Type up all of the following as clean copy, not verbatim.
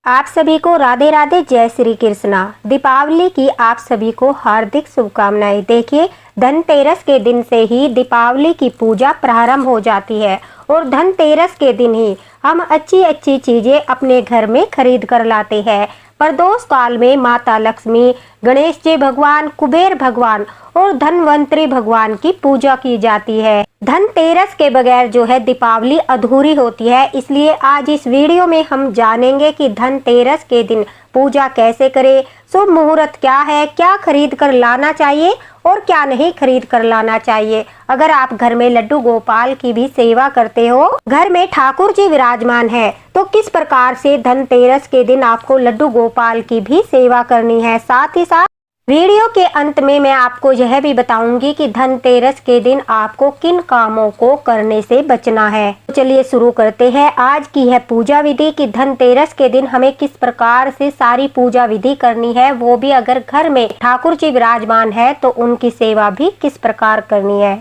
आप सभी को राधे राधे, जय श्री कृष्णा। दीपावली की आप सभी को हार्दिक शुभकामनाएं। देखिए, धनतेरस के दिन से ही दीपावली की पूजा प्रारंभ हो जाती है और धनतेरस के दिन ही हम अच्छी अच्छी चीजें अपने घर में खरीद कर लाते हैं। प्रदोष काल में माता लक्ष्मी, गणेश जी भगवान, कुबेर भगवान और धनवंतरी भगवान की पूजा की जाती है। धनतेरस के बगैर जो है दीपावली अधूरी होती है। इसलिए आज इस वीडियो में हम जानेंगे कि धनतेरस के दिन पूजा कैसे करें, शुभ मुहूर्त क्या है, क्या खरीद कर लाना चाहिए और क्या नहीं खरीद कर लाना चाहिए। अगर आप घर में लड्डू गोपाल की भी सेवा करते हो, घर में ठाकुर जी विराजमान है, तो किस प्रकार से धनतेरस के दिन आपको लड्डू गोपाल की भी सेवा करनी है। साथ ही साथ वीडियो के अंत में मैं आपको यह भी बताऊंगी कि धनतेरस के दिन आपको किन कामों को करने से बचना है। तो चलिए शुरू करते हैं आज की है पूजा विधि कि धनतेरस के दिन हमें किस प्रकार से सारी पूजा विधि करनी है, वो भी अगर घर में ठाकुर जी विराजमान है तो उनकी सेवा भी किस प्रकार करनी है।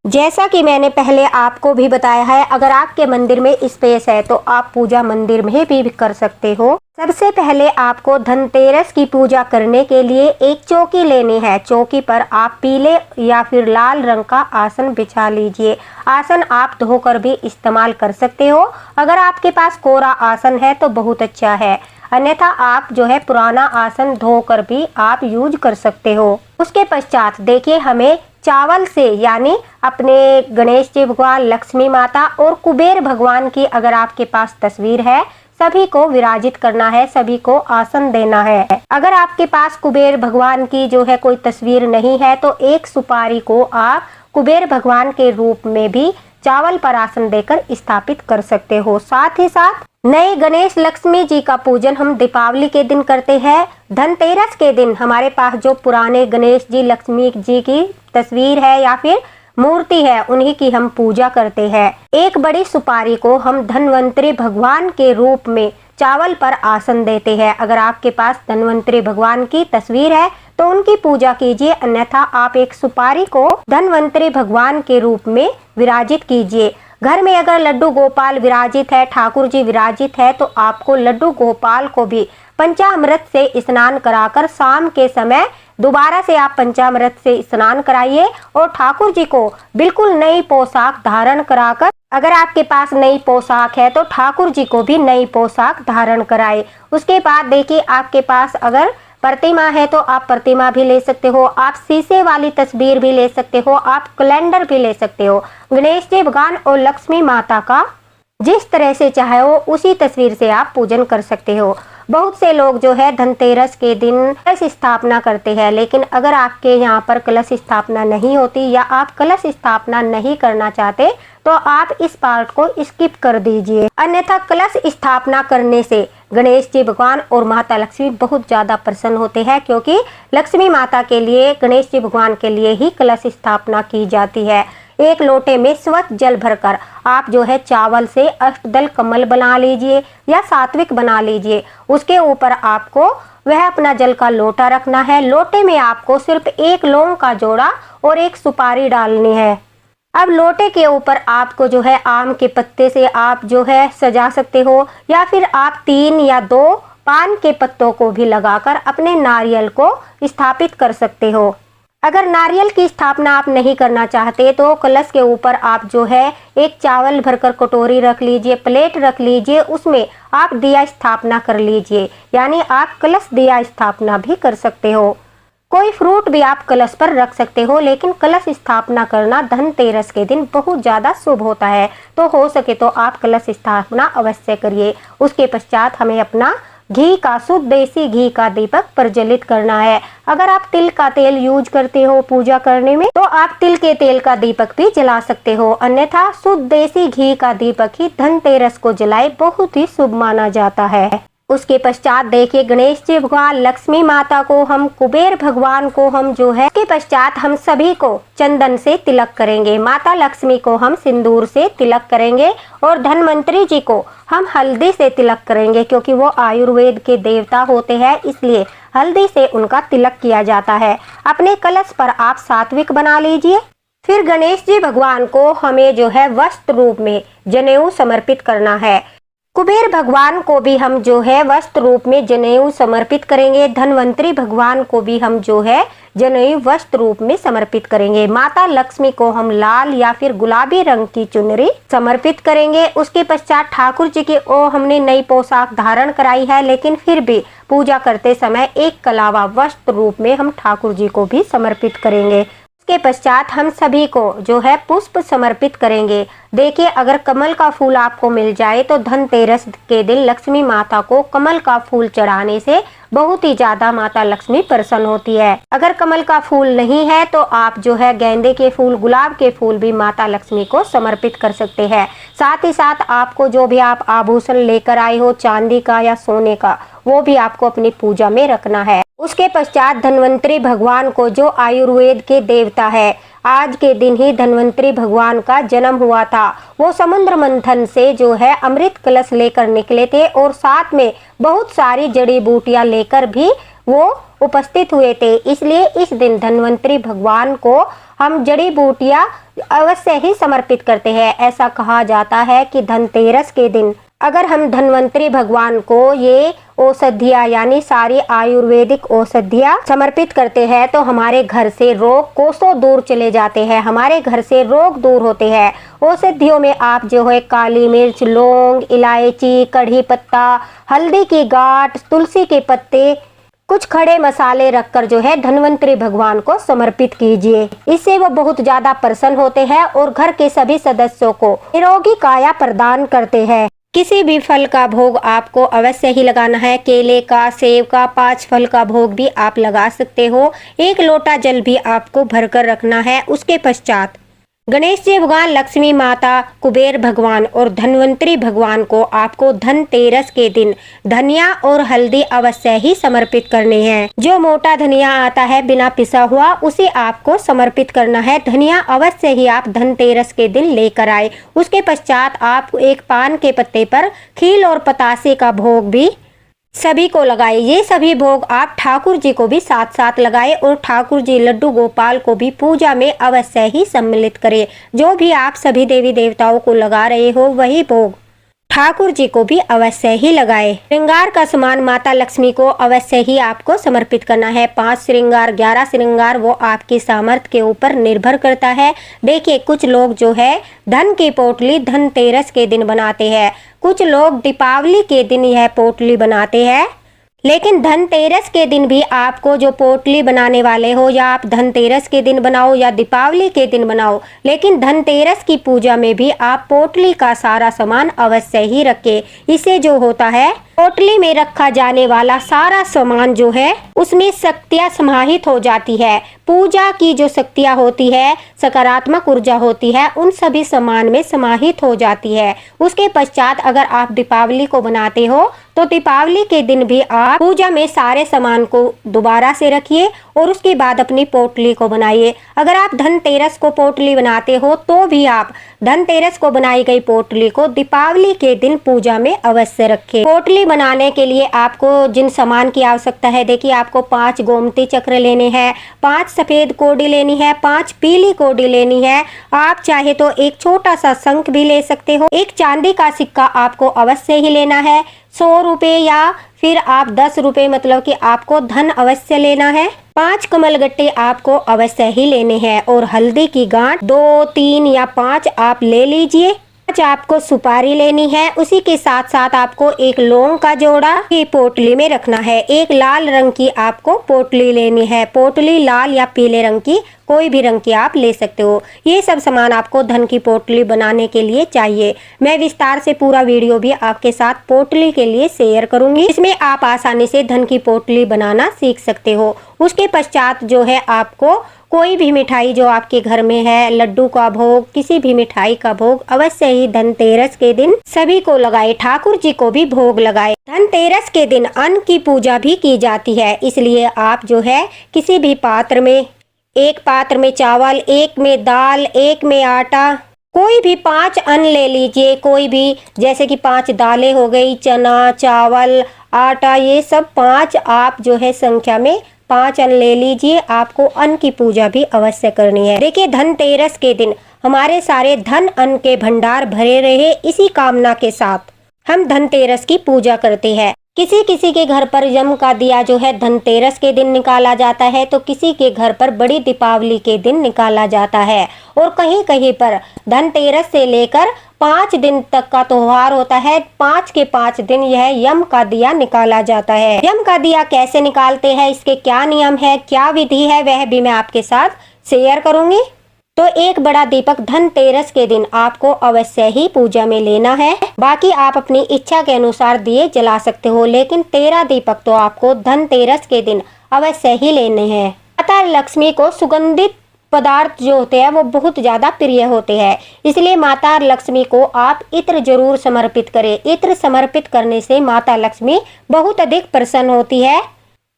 जैसा कि मैंने पहले आपको भी बताया है, अगर आपके मंदिर में स्पेस है तो आप पूजा मंदिर में भी कर सकते हो। सबसे पहले आपको धनतेरस की पूजा करने के लिए एक चौकी लेनी है। चौकी पर आप पीले या फिर लाल रंग का आसन बिछा लीजिए। आसन आप धोकर भी इस्तेमाल कर सकते हो। अगर आपके पास कोरा आसन है तो बहुत अच्छा है, अन्यथा आप जो है पुराना आसन धोकर भी आप यूज कर सकते हो। उसके पश्चात देखिए, हमें चावल से यानी अपने गणेश जी भगवान, लक्ष्मी माता और कुबेर भगवान की अगर आपके पास तस्वीर है, सभी को विराजित करना है, सभी को आसन देना है। अगर आपके पास कुबेर भगवान की जो है कोई तस्वीर नहीं है तो एक सुपारी को आप कुबेर भगवान के रूप में भी चावल पर आसन देकर स्थापित कर सकते हो। साथ ही साथ नए गणेश लक्ष्मी जी का पूजन हम दीपावली के दिन करते हैं। धनतेरस के दिन हमारे पास जो पुराने गणेश जी, लक्ष्मी जी की तस्वीर है या फिर मूर्ति है, उन्हीं की हम पूजा करते हैं। एक बड़ी सुपारी को हम धनवंतरी भगवान के रूप में चावल पर आसन देते हैं। अगर आपके पास धनवंतरी भगवान की तस्वीर है तो उनकी पूजा कीजिए, अन्यथा आप एक सुपारी को धनवंतरी भगवान के रूप में विराजित कीजिए। घर में अगर लड्डू गोपाल विराजित है, ठाकुर जी विराजित है, तो आपको लड्डू गोपाल को भी पंचामृत से स्नान कराकर शाम के समय दोबारा से आप पंचामृत से स्नान कराइए और ठाकुर जी को बिल्कुल नई पोशाक धारण कराकर, अगर आपके पास नई पोशाक है तो ठाकुर जी को भी नई पोशाक धारण कराए। उसके बाद देखिए, आपके पास अगर प्रतिमा है तो आप प्रतिमा भी ले सकते हो, आप शीशे वाली तस्वीर भी ले सकते हो, आप कैलेंडर भी ले सकते हो। गणेश जी भगवान और लक्ष्मी माता का जिस तरह से चाहे हो उसी तस्वीर से आप पूजन कर सकते हो। बहुत से लोग जो है धनतेरस के दिन कलश स्थापना करते हैं, लेकिन अगर आपके यहाँ पर कलश स्थापना नहीं होती या आप कलश स्थापना नहीं करना चाहते तो आप इस पार्ट को स्किप कर दीजिए। अन्यथा कलश स्थापना करने से गणेश जी भगवान और माता लक्ष्मी बहुत ज्यादा प्रसन्न होते हैं, क्योंकि लक्ष्मी माता के लिए, गणेश जी भगवान के लिए ही कलश स्थापना की जाती है। एक लोटे में स्वच्छ जल भरकर आप जो है चावल से अष्टदल कमल बना लीजिए या सात्विक बना लीजिए। उसके ऊपर आपको वह अपना जल का लोटा रखना है। लोटे में आपको सिर्फ एक लौंग का जोड़ा और एक सुपारी डालनी है। अब लोटे के ऊपर आपको जो है आम के पत्ते से आप जो है सजा सकते हो, या फिर आप 3 या 2 पान के पत्तों को भी लगाकर अपने नारियल को स्थापित कर सकते हो। अगर नारियल की स्थापना आप नहीं करना चाहते तो कलश के ऊपर आप जो है एक चावल भरकर कटोरी रख लीजिए, प्लेट रख लीजिए, उसमें आप दिया स्थापना कर लीजिए, यानी आप कलश दिया स्थापना भी कर सकते हो। कोई फ्रूट भी आप कलश पर रख सकते हो, लेकिन कलश स्थापना करना धनतेरस के दिन बहुत ज्यादा शुभ होता है, तो हो सके तो आप कलश स्थापना अवश्य करिए। उसके पश्चात हमें अपना घी का, शुद्ध देसी घी का दीपक प्रज्वलित करना है। अगर आप तिल का तेल यूज करते हो पूजा करने में तो आप तिल के तेल का दीपक भी जला सकते हो, अन्यथा शुद्ध देसी घी का दीपक ही धनतेरस को जलाए बहुत ही शुभ माना जाता है। उसके पश्चात देखिए, गणेश जी भगवान, लक्ष्मी माता को हम, कुबेर भगवान को हम जो है, उसके पश्चात हम सभी को चंदन से तिलक करेंगे। माता लक्ष्मी को हम सिंदूर से तिलक करेंगे और धनवंतरी जी को हम हल्दी से तिलक करेंगे, क्योंकि वो आयुर्वेद के देवता होते हैं, इसलिए हल्दी से उनका तिलक किया जाता है। अपने कलश पर आप सात्विक बना लीजिए। फिर गणेश जी भगवान को हमें जो है वस्त्र रूप में जनेऊ समर्पित करना है। कुबेर भगवान को भी हम जो है वस्त्र रूप में जनेऊ समर्पित करेंगे। धनवंतरी भगवान को भी हम जो है जनेऊ वस्त्र रूप में समर्पित करेंगे। माता लक्ष्मी को हम लाल या फिर गुलाबी रंग की चुनरी समर्पित करेंगे। उसके पश्चात ठाकुर जी की हमने नई पोशाक धारण कराई है, लेकिन फिर भी पूजा करते समय एक कलावा वस्त्र रूप में हम ठाकुर जी को भी समर्पित करेंगे। के पश्चात हम सभी को जो है पुष्प समर्पित करेंगे। देखिए, अगर कमल का फूल आपको मिल जाए तो धनतेरस के दिन लक्ष्मी माता को कमल का फूल चढ़ाने से बहुत ही ज्यादा माता लक्ष्मी प्रसन्न होती है। अगर कमल का फूल नहीं है तो आप जो है गेंदे के फूल, गुलाब के फूल भी माता लक्ष्मी को समर्पित कर सकते हैं। साथ ही साथ आपको जो भी आप आभूषण लेकर आए हो, चांदी का या सोने का, वो भी आपको अपनी पूजा में रखना है। उसके पश्चात धन्वंतरी भगवान को, जो आयुर्वेद के देवता है, आज के दिन ही धन्वंतरी भगवान का जन्म हुआ था। वो समुद्र मंथन से जो है अमृत कलश लेकर निकले थे और साथ में बहुत सारी जड़ी बूटियां लेकर भी वो उपस्थित हुए थे। इसलिए इस दिन धन्वंतरी भगवान को हम जड़ी बूटियां अवश्य ही समर्पित करते हैं। ऐसा कहा जाता है कि धनतेरस के दिन अगर हम धन्वंतरी भगवान को ये औषधियाँ यानी सारी आयुर्वेदिक औषधियाँ समर्पित करते हैं तो हमारे घर से रोग कोसों दूर चले जाते हैं, हमारे घर से रोग दूर होते हैं। औषधियों में आप जो है काली मिर्च, लौंग, इलायची, कढ़ी पत्ता, हल्दी की गांठ, तुलसी के पत्ते, कुछ खड़े मसाले रखकर जो है धन्वंतरी भगवान को समर्पित कीजिए। इससे वो बहुत ज्यादा प्रसन्न होते हैं और घर के सभी सदस्यों को निरोगी काया प्रदान करते हैं। किसी भी फल का भोग आपको अवश्य ही लगाना है। केले का, सेब का, 5 फल का भोग भी आप लगा सकते हो। 1 लोटा जल भी आपको भरकर रखना है। उसके पश्चात गणेश जी भगवान, लक्ष्मी माता, कुबेर भगवान और धन्वंतरी भगवान को आपको धनतेरस के दिन धनिया और हल्दी अवश्य ही समर्पित करने हैं। जो मोटा धनिया आता है बिना पिसा हुआ, उसे आपको समर्पित करना है। धनिया अवश्य ही आप धनतेरस के दिन लेकर आए। उसके पश्चात आप एक पान के पत्ते पर खील और पतासे का भोग भी सभी को लगाए। ये सभी भोग आप ठाकुर जी को भी साथ साथ लगाए और ठाकुर जी लड्डू गोपाल को भी पूजा में अवश्य ही सम्मिलित करें। जो भी आप सभी देवी देवताओं को लगा रहे हो वही भोग ठाकुर जी को भी अवश्य ही लगाए। श्रृंगार का सामान माता लक्ष्मी को अवश्य ही आपको समर्पित करना है। 5 श्रृंगार, 11 श्रृंगार, वो आपकी सामर्थ्य के ऊपर निर्भर करता है। देखिए, कुछ लोग जो है धन की पोटली धनतेरस के दिन बनाते हैं, कुछ लोग दीपावली के दिन यह पोटली बनाते हैं। लेकिन धनतेरस के दिन भी आपको जो पोटली बनाने वाले हो, या आप धनतेरस के दिन बनाओ या दीपावली के दिन बनाओ, लेकिन धनतेरस की पूजा में भी आप पोटली का सारा सामान अवश्य ही रखें। इससे जो होता है, पोटली में रखा जाने वाला सारा सामान जो है उसमें शक्तियाँ समाहित हो जाती है। पूजा की जो शक्तियाँ होती है, सकारात्मक ऊर्जा होती है, उन सभी सामान में समाहित हो जाती है। उसके पश्चात अगर आप दीपावली को बनाते हो तो दीपावली के दिन भी आप पूजा में सारे सामान को दोबारा से रखिए और उसके बाद अपनी पोटली को बनाइए। अगर आप धनतेरस को पोटली बनाते हो तो भी आप धनतेरस को बनाई गई पोटली को दीपावली के दिन पूजा में अवश्य रखें। पोटली बनाने के लिए आपको जिन सामान की आवश्यकता है, देखिए, आपको 5 गोमती चक्र लेने हैं, 5 सफेद कोडी लेनी है, 5 पीली कोडी लेनी है। आप चाहे तो एक छोटा सा शंख भी ले सकते हो। एक चांदी का सिक्का आपको अवश्य ही लेना है, 100 रुपए या फिर आप 10 रुपए, मतलब कि आपको धन अवश्य लेना है। 5 कमल गट्टे आपको अवश्य ही लेने हैं और हल्दी की गांठ 2, 3 या 5 आप ले लीजिए। 5 आपको सुपारी लेनी है। उसी के साथ साथ आपको एक लौंग का जोड़ा की पोटली में रखना है। एक लाल रंग की आपको पोटली लेनी है। पोटली लाल या पीले रंग की, कोई भी रंग की आप ले सकते हो। ये सब सामान आपको धन की पोटली बनाने के लिए चाहिए। मैं विस्तार से पूरा वीडियो भी आपके साथ पोटली के लिए शेयर करूंगी। इसमें आप आसानी से धन की पोटली बनाना सीख सकते हो। उसके पश्चात जो है आपको कोई भी मिठाई जो आपके घर में है, लड्डू का भोग, किसी भी मिठाई का भोग अवश्य ही धनतेरस के दिन सभी को लगाए। ठाकुर जी को भी भोग लगाए। धनतेरस के दिन अन्न की पूजा भी की जाती है, इसलिए आप जो है किसी भी पात्र में, एक पात्र में चावल, एक में दाल, एक में आटा, कोई भी 5 अन्न ले लीजिए। कोई भी, जैसे कि 5 दालें हो गई, चना, चावल, आटा, ये सब 5 आप जो है संख्या में 5 अन्न ले लीजिए। आपको अन्न की पूजा भी अवश्य करनी है। देखिए, धनतेरस के दिन हमारे सारे धन अन्न के भंडार भरे रहे, इसी कामना के साथ हम धनतेरस की पूजा करते हैं। किसी किसी के घर पर यम का दिया जो है धनतेरस के दिन निकाला जाता है, तो किसी के घर पर बड़ी दीपावली के दिन निकाला जाता है। और कहीं कहीं पर धनतेरस से लेकर 5 दिन तक का त्योहार होता है। 5 के 5 दिन यह यम का दिया निकाला जाता है। यम का दिया कैसे निकालते हैं, इसके क्या नियम है, क्या विधि है, वह भी मैं आपके साथ शेयर करूंगी। तो एक बड़ा दीपक धनतेरस के दिन आपको अवश्य ही पूजा में लेना है। बाकी आप अपनी इच्छा के अनुसार दिए जला सकते हो, लेकिन 13 दीपक तो आपको धनतेरस के दिन अवश्य ही लेने हैं। माता लक्ष्मी को सुगंधित पदार्थ जो होते हैं वो बहुत ज्यादा प्रिय होते हैं, इसलिए माता लक्ष्मी को आप इत्र जरूर समर्पित करें। इत्र समर्पित करने से माता लक्ष्मी बहुत अधिक प्रसन्न होती है।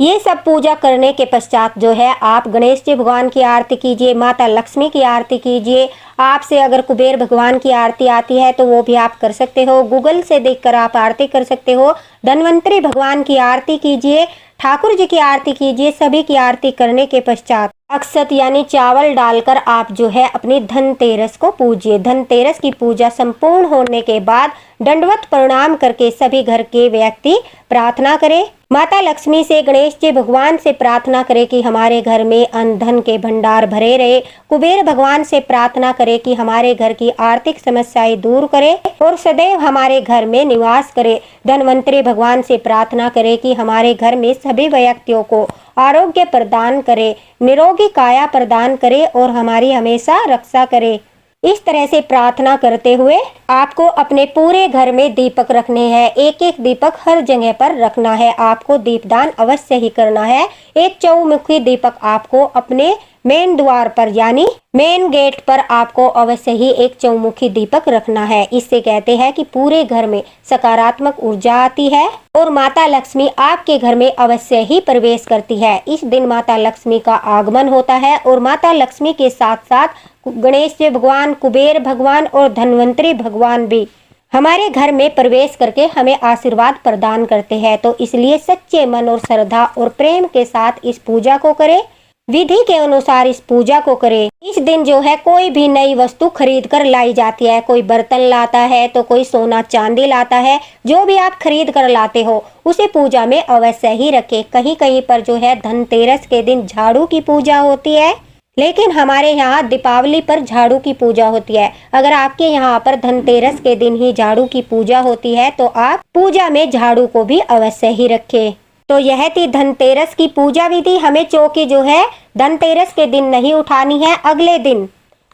ये सब पूजा करने के पश्चात जो है आप गणेश जी भगवान की आरती कीजिए, माता लक्ष्मी की आरती कीजिए। आपसे अगर कुबेर भगवान की आरती आती है तो वो भी आप कर सकते हो, गूगल से देखकर आप आरती कर सकते हो। धन्वंतरी भगवान की आरती कीजिए, ठाकुर जी की आरती कीजिए। सभी की आरती करने के पश्चात अक्षत यानी चावल डालकर आप जो है अपनी धनतेरस को पूजिए। धनतेरस की पूजा संपूर्ण होने के बाद दंडवत प्रणाम करके सभी घर के व्यक्ति प्रार्थना करें। माता लक्ष्मी से, गणेश जी भगवान से प्रार्थना करें कि हमारे घर में अन्न धन के भंडार भरे रहे। कुबेर भगवान से प्रार्थना करें कि हमारे घर की आर्थिक समस्याएं दूर करे और सदैव हमारे घर में निवास करे। धनवंतरी भगवान से प्रार्थना करें कि हमारे घर में सभी व्यक्तियों को आरोग्य प्रदान करे, निरोगी काया प्रदान करे और हमारी हमेशा रक्षा करे। इस तरह से प्रार्थना करते हुए आपको अपने पूरे घर में दीपक रखने हैं। एक एक दीपक हर जगह पर रखना है। आपको दीपदान अवश्य ही करना है। एक चौमुखी दीपक आपको अपने मेन द्वार पर यानी मेन गेट पर आपको अवश्य ही एक चौमुखी दीपक रखना है। इससे कहते हैं कि पूरे घर में सकारात्मक ऊर्जा आती है और माता लक्ष्मी आपके घर में अवश्य ही प्रवेश करती है। इस दिन माता लक्ष्मी का आगमन होता है और माता लक्ष्मी के साथ साथ गणेश जी भगवान, कुबेर भगवान और धन्वंतरी भगवान भी हमारे घर में प्रवेश करके हमें आशीर्वाद प्रदान करते हैं। तो इसलिए सच्चे मन और श्रद्धा और प्रेम के साथ इस पूजा को करें, विधि के अनुसार इस पूजा को करें। इस दिन जो है कोई भी नई वस्तु खरीद कर लाई जाती है। कोई बर्तन लाता है तो कोई सोना चांदी लाता है। जो भी आप खरीद कर लाते हो उसे पूजा में अवश्य ही रखें। कहीं कहीं पर जो है धनतेरस के दिन झाड़ू की पूजा होती है, लेकिन हमारे यहाँ दीपावली पर झाड़ू की पूजा होती है। अगर आपके यहाँ पर धनतेरस के दिन ही झाड़ू की पूजा होती है तो आप पूजा में झाड़ू को भी अवश्य ही रखें। तो यह थी धनतेरस की पूजा विधि। हमें चौकी जो है धनतेरस के दिन नहीं उठानी है। अगले दिन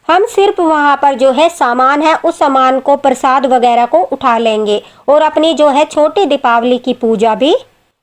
हम सिर्फ वहाँ पर जो है सामान है उस सामान को, प्रसाद वगैरह को उठा लेंगे और अपनी जो है छोटी दीपावली की पूजा भी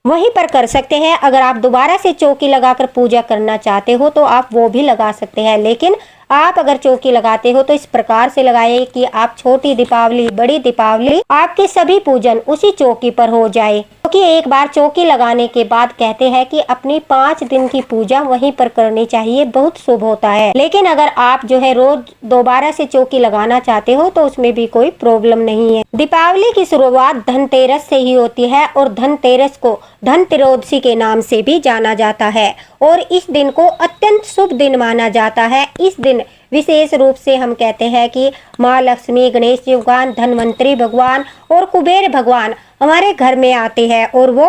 वहीं पर कर सकते हैं। अगर आप दोबारा से चौकी लगाकर पूजा करना चाहते हो तो आप वो भी लगा सकते हैं, लेकिन आप अगर चौकी लगाते हो तो इस प्रकार से लगाइए कि आप छोटी दीपावली, बड़ी दीपावली, आपके सभी पूजन उसी चौकी पर हो जाए। क्योंकि एक बार चौकी लगाने के बाद कहते हैं कि अपनी 5 दिन की पूजा वहीं पर करनी चाहिए, बहुत शुभ होता है। लेकिन अगर आप जो है रोज दोबारा से चौकी लगाना चाहते हो तो उसमें भी कोई प्रॉब्लम नहीं है। दीपावली की शुरुआत धनतेरस से ही होती है और धनतेरस को धनत्रयोदशी के नाम से भी जाना जाता है और इस दिन को अत्यंत शुभ दिन माना जाता है। इस दिन विशेष रूप से हम कहते हैं कि माँ लक्ष्मी, गणेश जी भगवान, धन्वंतरी भगवान और कुबेर भगवान हमारे घर में आते हैं और वो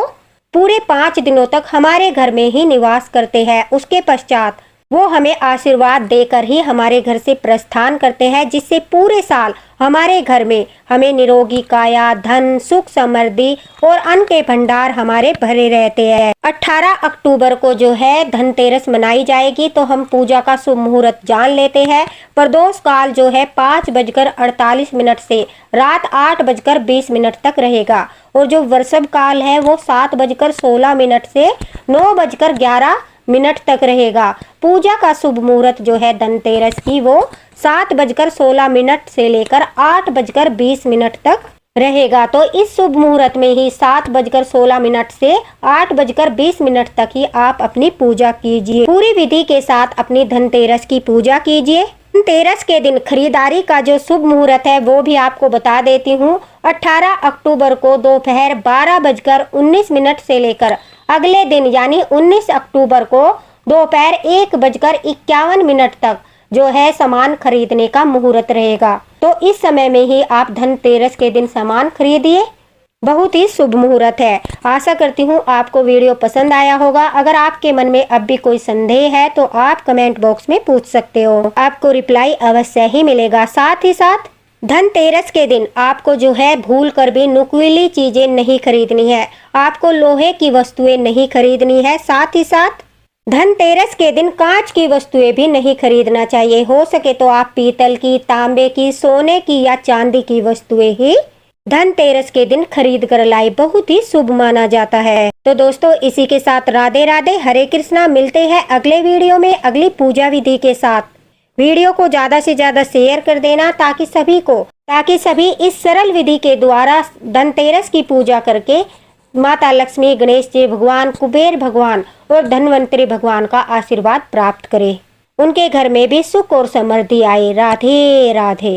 पूरे 5 दिनों तक हमारे घर में ही निवास करते हैं। उसके पश्चात वो हमें आशीर्वाद देकर ही हमारे घर से प्रस्थान करते हैं, जिससे पूरे साल हमारे घर में हमें निरोगी काया, धन, सुख, समृद्धि और अन्न के भंडार हमारे भरे रहते हैं। 18 अक्टूबर को जो है धनतेरस मनाई जाएगी, तो हम पूजा का शुभ मुहूर्त जान लेते हैं। प्रदोष काल जो है 5:48 से रात 8:20 तक रहेगा और जो वृषभ काल है वो 7:16 से 9:11 तक रहेगा। पूजा का शुभ मुहूर्त जो है धनतेरस की वो 7:16 से लेकर 8:20 तक रहेगा। तो इस शुभ मुहूर्त में ही 7:16 से 8:20 तक ही आप अपनी पूजा कीजिए। पूरी विधि के साथ अपनी धनतेरस की पूजा कीजिए। धनतेरस के दिन खरीदारी का जो शुभ मुहूर्त है वो भी आपको बता देती हूँ। 18 अक्टूबर को दोपहर 12:19 से लेकर अगले दिन यानी 19 अक्टूबर को दोपहर 1:51 तक जो है सामान खरीदने का मुहूर्त रहेगा। तो इस समय में ही आप धनतेरस के दिन सामान खरीदिए। बहुत ही शुभ मुहूर्त है। आशा करती हूँ आपको वीडियो पसंद आया होगा। अगर आपके मन में अब भी कोई संदेह है तो आप कमेंट बॉक्स में पूछ सकते हो, आपको रिप्लाई अवश्य ही मिलेगा। साथ ही साथ धनतेरस के दिन आपको जो है भूल कर भी नुकीली चीजें नहीं खरीदनी है, आपको लोहे की वस्तुएं नहीं खरीदनी है। साथ ही साथ धनतेरस के दिन कांच की वस्तुएं भी नहीं खरीदना चाहिए। हो सके तो आप पीतल की, तांबे की, सोने की या चांदी की वस्तुएं ही धनतेरस के दिन खरीद कर लाई, बहुत ही शुभ माना जाता है। तो दोस्तों इसी के साथ राधे राधे, हरे कृष्णा। मिलते हैं अगले वीडियो में अगली पूजा विधि के साथ। वीडियो को ज्यादा से ज्यादा शेयर कर देना ताकि सभी इस सरल विधि के द्वारा धनतेरस की पूजा करके माता लक्ष्मी, गणेश जी भगवान, कुबेर भगवान और धनवंतरी भगवान का आशीर्वाद प्राप्त करें, उनके घर में भी सुख और समृद्धि आए। राधे राधे।